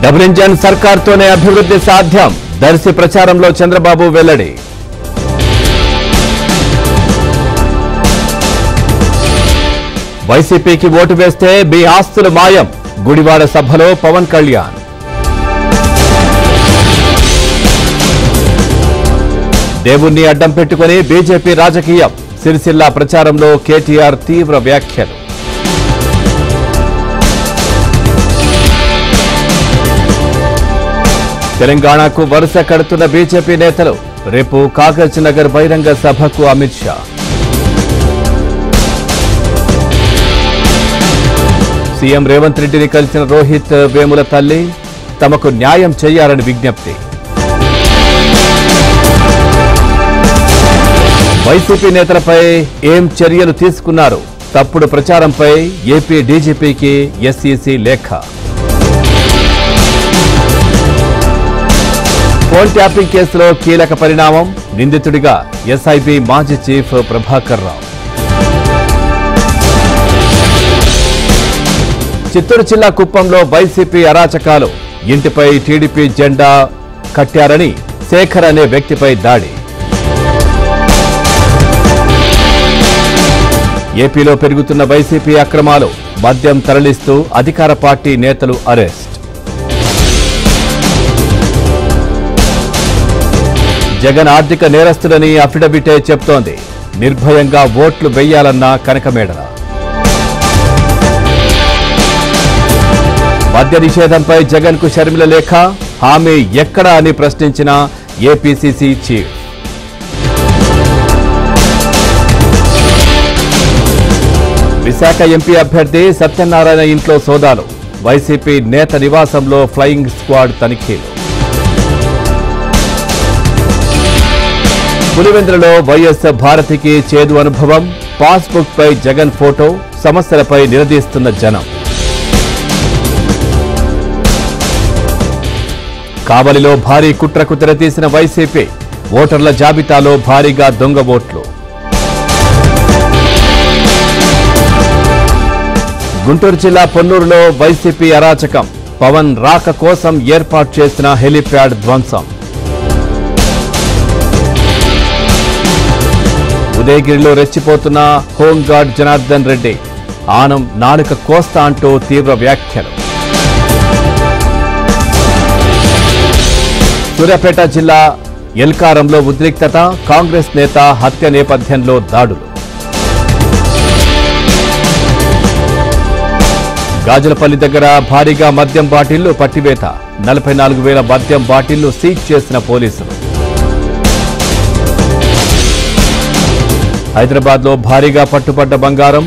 Double engine సర్కార్తోనే అభివృద్ధి సాధ్యం. దర్శి ప్రచారంలో చంద్రబాబు వెల్లడి. వైసీపీకి ఓటు వేస్తే మీ ఆస్తులు మాయం. గుడివాడ సభలో పవన్ కళ్యాణ్. దేవుణ్ణి అడ్డం పెట్టుకుని బీజేపీ రాజకీయం. సిరిసిల్ల ప్రచారంలో కేటీఆర్ తీవ్ర వ్యాఖ్యలు. తెలంగాణకు వరుస కడుతున్న బీజేపీ నేతలు. రేపు కాగజ్ నగర్ బహిరంగ సభకు అమిత్ షా. సీఎం రేవంత్ రెడ్డిని కలిసిన రోహిత్ వేముల తల్లి. తమకు న్యాయం చేయాలని విజ్ఞప్తి. వైసీపీ నేతలపై ఏం చర్యలు తీసుకున్నారు? తప్పుడు ప్రచారంపై ఏపీ డీజీపీకి ఎస్ఈసీ లేఖ. ఫోన్ ట్యాపింగ్ కేసులో కీలక పరిణామం. నిందితుడిగా ఎస్ఐబీ మాజీ చీఫ్ ప్రభాకర్ రావు. చిత్తూరు జిల్లా కుప్పంలో వైసీపీ అరాచకాలు. ఇంటిపై టీడీపీ జెండా కట్టారని శేఖర్ అనే వ్యక్తిపై దాడి. ఏపీలో పెరుగుతున్న వైసీపీ అక్రమాలు. మద్యం తరలిస్తూ అధికార పార్టీ నేతలు అరెస్ట్. జగన్ ఆర్థిక నేరస్తుడని అఫిడవిటే చెప్తోంది. నిర్భయంగా ఓట్లు వెయ్యాలన్న కనకమేడల. మద్య నిషేధంపై జగన్ కు షర్మిల లేఖ. హామీ ఎక్కడా అని ప్రశ్నించిన ఏపీసీసీ చీఫ్. విశాఖ ఎంపీ అభ్యర్థి సత్యనారాయణ ఇంట్లో సోదాలు. వైసీపీ నేత నివాసంలో ఫ్లయింగ్ స్క్వాడ్ తనిఖీలు. పులివెందులలో వైఎస్ భారతికి చేదు అనుభవం. పాస్బుక్ పై జగన్ ఫోటో. సమస్యలపై నిలదీస్తున్న జనం. కావలిలో భారీ కుట్రకు తెరతీసిన వైసీపీ. ఓటర్ల జాబితాలో భారీగా దొంగ ఓట్లు. గుంటూరు జిల్లా పొన్నూరులో వైసీపీ అరాచకం. పవన్ రాక కోసం ఏర్పాటు చేసిన హెలీప్యాడ్ ధ్వంసం. ఉదయగిరిలో రెచ్చిపోతున్న హోంగార్డ్ జనార్దన్ రెడ్డి. ఆనం నాలుక కోస్తా అంటూ తీవ్ర వ్యాఖ్యలు. సూర్యాపేట జిల్లా ఎల్కారంలో ఉద్రిక్తత. కాంగ్రెస్ నేత హత్య నేపథ్యంలో దాడులు. గాజులపల్లి దగ్గర భారీగా మద్యం బాటిళ్లు పట్టివేత. 44,000 మద్యం బాటిళ్లు సీజ్ చేసిన పోలీసులు. హైదరాబాద్లో భారీగా పట్టుబడ్డ బంగారం.